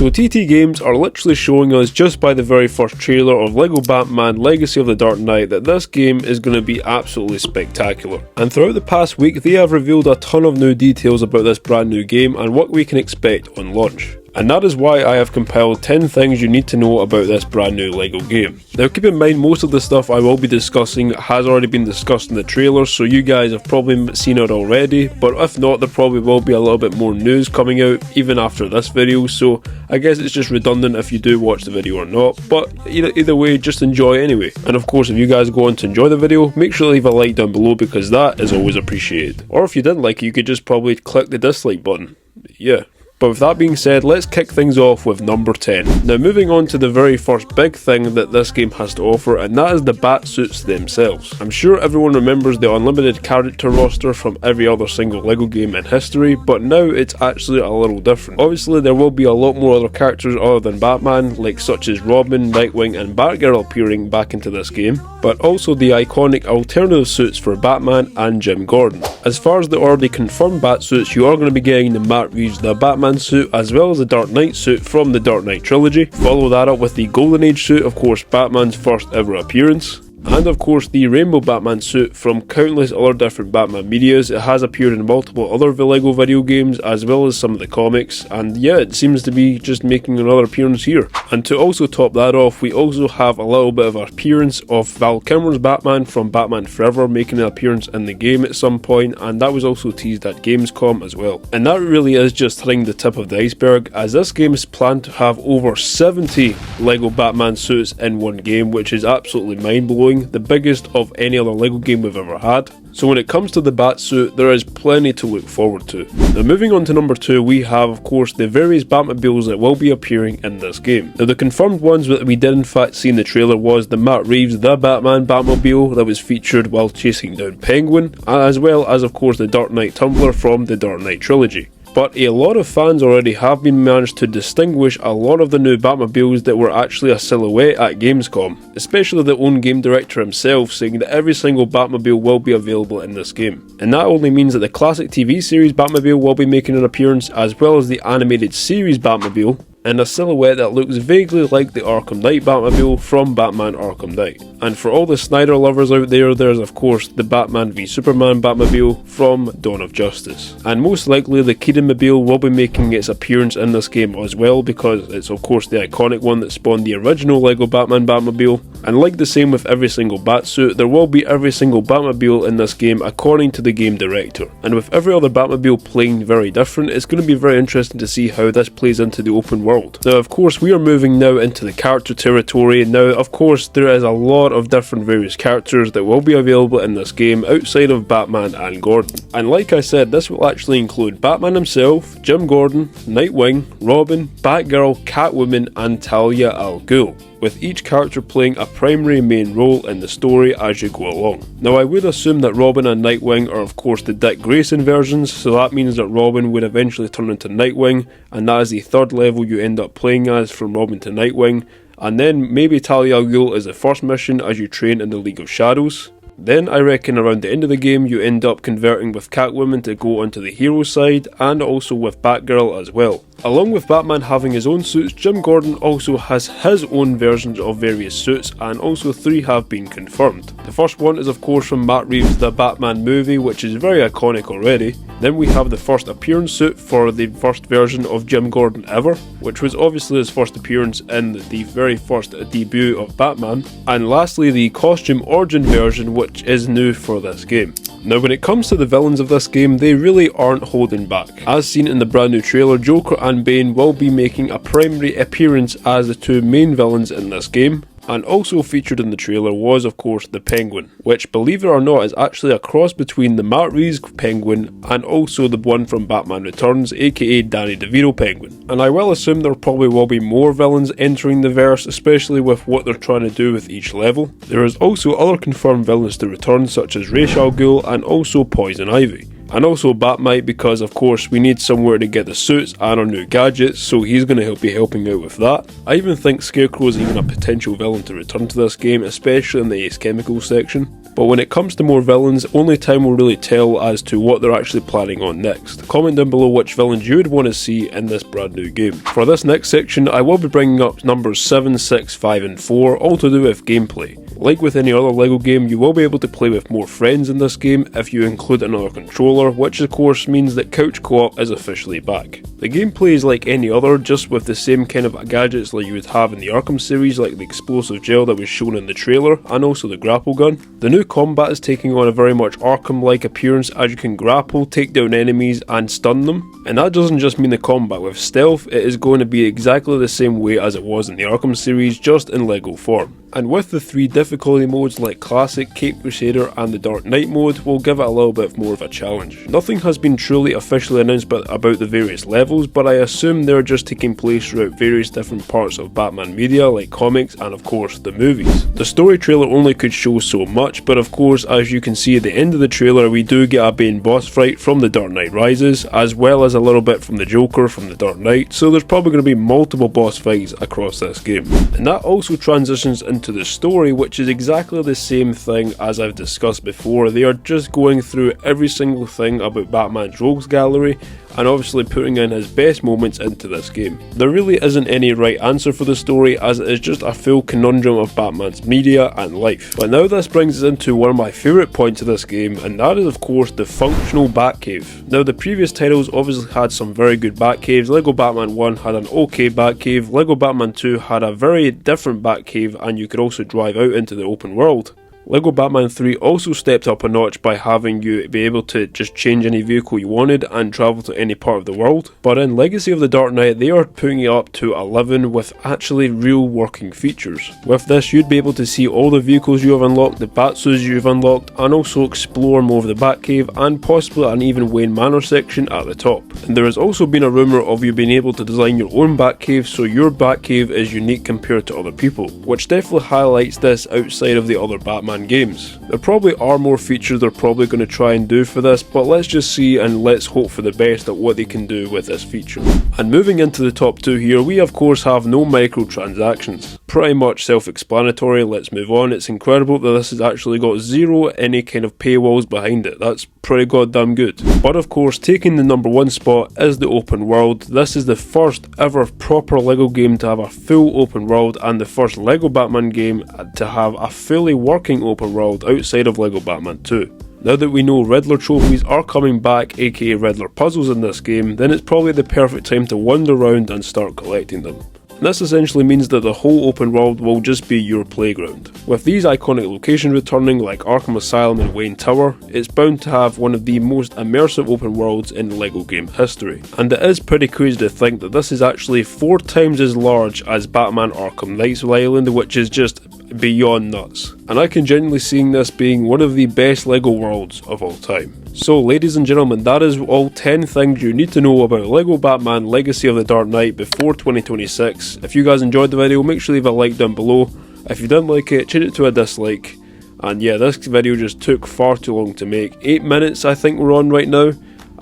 So TT Games are literally showing us just by the very first trailer of LEGO Batman Legacy of the Dark Knight that this game is going to be absolutely spectacular. And throughout the past week they have revealed a ton of new details about this brand new game and what we can expect on launch. And that is why I have compiled 10 things you need to know about this brand new LEGO game. Now keep in mind most of the stuff I will be discussing has already been discussed in the trailer, so you guys have probably seen it already, but if not there probably will be a little bit more news coming out even after this video, so I guess it's just redundant if you do watch the video or not, but either way just enjoy anyway. And of course if you guys go on to enjoy the video, make sure to leave a like down below because that is always appreciated. Or if you didn't like it you could just probably click the dislike button. Yeah. But with that being said, let's kick things off with number 10. Now moving on to the very first big thing that this game has to offer, and that is the bat suits themselves. I'm sure everyone remembers the unlimited character roster from every other single LEGO game in history, but now it's actually a little different. Obviously there will be a lot more other characters other than Batman, like such as Robin, Nightwing and Batgirl appearing back into this game, but also the iconic alternative suits for Batman and Jim Gordon. As far as the already confirmed bat suits, you are going to be getting the Matt Reeves The Batman suit as well as the Dark Knight suit from the Dark Knight trilogy. Follow that up with the Golden Age suit, of course Batman's first ever appearance. And of course the Rainbow Batman suit from countless other different Batman medias. It has appeared in multiple other LEGO video games as well as some of the comics, and yeah, it seems to be just making another appearance here. And to also top that off, we also have a little bit of an appearance of Val Kilmer's Batman from Batman Forever making an appearance in the game at some point, and that was also teased at Gamescom as well. And that really is just hitting the tip of the iceberg, as this game is planned to have over 70 LEGO Batman suits in one game, which is absolutely mind-blowing. The biggest of any other LEGO game we've ever had. So when it comes to the Batsuit, there is plenty to look forward to. Now moving on to number 2, we have of course the various Batmobiles that will be appearing in this game. Now the confirmed ones that we did in fact see in the trailer was the Matt Reeves The Batman Batmobile that was featured while chasing down Penguin, as well as of course the Dark Knight Tumbler from the Dark Knight trilogy. But a lot of fans already have been managed to distinguish a lot of the new Batmobiles that were actually a silhouette at Gamescom, especially the own game director himself saying that every single Batmobile will be available in this game. And that only means that the classic TV series Batmobile will be making an appearance, as well as the animated series Batmobile, and a silhouette that looks vaguely like the Arkham Knight Batmobile from Batman Arkham Knight. And for all the Snyder lovers out there, there's of course the Batman v Superman Batmobile from Dawn of Justice. And most likely the Keaton-mobile will be making its appearance in this game as well, because it's of course the iconic one that spawned the original LEGO Batman Batmobile. And like the same with every single Batsuit, there will be every single Batmobile in this game according to the game director. And with every other Batmobile playing very different, it's going to be very interesting to see how this plays into the open world. Now of course we are moving now into the character territory. Now of course there is a lot of different various characters that will be available in this game outside of Batman and Gordon. And like I said, this will actually include Batman himself, Jim Gordon, Nightwing, Robin, Batgirl, Catwoman and Talia al Ghul, with each character playing a primary main role in the story as you go along. Now I would assume that Robin and Nightwing are of course the Dick Grayson versions, so that means that Robin would eventually turn into Nightwing, and that is the third level you end up playing as from Robin to Nightwing, and then maybe Talia al Ghul is the first mission as you train in the League of Shadows. Then I reckon around the end of the game you end up converting with Catwoman to go onto the hero side, and also with Batgirl as well. Along with Batman having his own suits, Jim Gordon also has his own versions of various suits, and also 3 have been confirmed. The first one is of course from Matt Reeves' The Batman movie, which is very iconic already. Then we have the first appearance suit for the first version of Jim Gordon ever, which was obviously his first appearance in the very first debut of Batman. And lastly the costume origin version, which is new for this game. Now when it comes to the villains of this game, they really aren't holding back. As seen in the brand new trailer, Joker and Bane will be making a primary appearance as the 2 main villains in this game. And also featured in the trailer was of course the Penguin, which believe it or not is actually a cross between the Matt Reeves Penguin and also the one from Batman Returns, aka Danny DeVito Penguin. And I will assume there probably will be more villains entering the verse, especially with what they're trying to do with each level. There is also other confirmed villains to return such as Ra's al Ghul and also Poison Ivy. And also Batmite, because of course we need somewhere to get the suits and our new gadgets, so he's going to be helping out with that. I even think Scarecrow is even a potential villain to return to this game, especially in the Ace Chemicals section. But when it comes to more villains, only time will really tell as to what they're actually planning on next. Comment down below which villains you would want to see in this brand new game. For this next section, I will be bringing up numbers 7, 6, 5 and 4, all to do with gameplay. Like with any other LEGO game, you will be able to play with more friends in this game if you include another controller, which of course means that couch co-op is officially back. The gameplay is like any other, just with the same kind of gadgets like you would have in the Arkham series, like the explosive gel that was shown in the trailer, and also the grapple gun. The new combat is taking on a very much Arkham-like appearance, as you can grapple, take down enemies and stun them. And that doesn't just mean the combat with stealth, it is going to be exactly the same way as it was in the Arkham series, just in LEGO form. And with the 3 difficulty modes like Classic, Cape Crusader and the Dark Knight mode, will give it a little bit more of a challenge. Nothing has been truly officially announced about the various levels, but I assume they're just taking place throughout various different parts of Batman media like comics and of course the movies. The story trailer only could show so much, but of course as you can see at the end of the trailer we do get a Bane boss fight from the Dark Knight Rises, as well as a little bit from the Joker from the Dark Knight, so there's probably going to be multiple boss fights across this game. And that also transitions into the story, which is exactly the same thing as I've discussed before. They are just going through every single thing about Batman's rogues gallery and obviously putting in his best moments into this game. There really isn't any right answer for the story, as it is just a full conundrum of Batman's media and life. But now this brings us into one of my favourite points of this game, and that is of course the functional Batcave. Now the previous titles obviously had some very good Batcaves. LEGO Batman 1 had an okay Batcave, LEGO Batman 2 had a very different Batcave, and you could also drive out into the open world. LEGO Batman 3 also stepped up a notch by having you be able to just change any vehicle you wanted and travel to any part of the world. But in Legacy of the Dark Knight they are putting it up to 11 with actually real working features. With this you'd be able to see all the vehicles you have unlocked, the Batsuits you've unlocked, and also explore more of the Batcave and possibly an even Wayne Manor section at the top. And there has also been a rumour of you being able to design your own Batcave, so your Batcave is unique compared to other people, which definitely highlights this outside of the other Batman games. There probably are more features they're probably going to try and do for this, but let's just see and let's hope for the best at what they can do with this feature. And moving into the top 2 here, we of course have no microtransactions. Pretty much self-explanatory, let's move on. It's incredible that this has actually got zero any kind of paywalls behind it. That's pretty goddamn good. But of course, taking the number 1 spot is the open world. This is the first ever proper LEGO game to have a full open world, and the first LEGO Batman game to have a fully working open world outside of LEGO Batman 2. Now that we know Riddler trophies are coming back, aka Riddler puzzles in this game, then it's probably the perfect time to wander around and start collecting them. This essentially means that the whole open world will just be your playground. With these iconic locations returning like Arkham Asylum and Wayne Tower, it's bound to have one of the most immersive open worlds in LEGO game history. And it is pretty crazy to think that this is actually 4 times as large as Batman Arkham Knight's Island, which is just beyond nuts. And I can genuinely see this being one of the best LEGO worlds of all time. So ladies and gentlemen, that is all 10 things you need to know about LEGO Batman Legacy of the Dark Knight before 2026. If you guys enjoyed the video, make sure to leave a like down below. If you didn't like it, change it to a dislike. And yeah, this video just took far too long to make. 8 minutes I think we're on right now.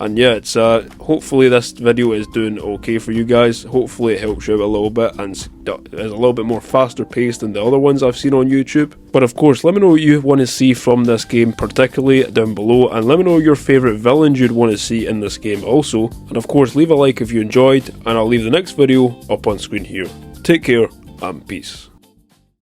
And yeah, it's hopefully this video is doing okay for you guys. Hopefully it helps you out a little bit and is a little bit more faster paced than the other ones I've seen on YouTube. But of course, let me know what you want to see from this game particularly down below, and let me know your favourite villains you'd want to see in this game also. And of course, leave a like if you enjoyed, and I'll leave the next video up on screen here. Take care and peace.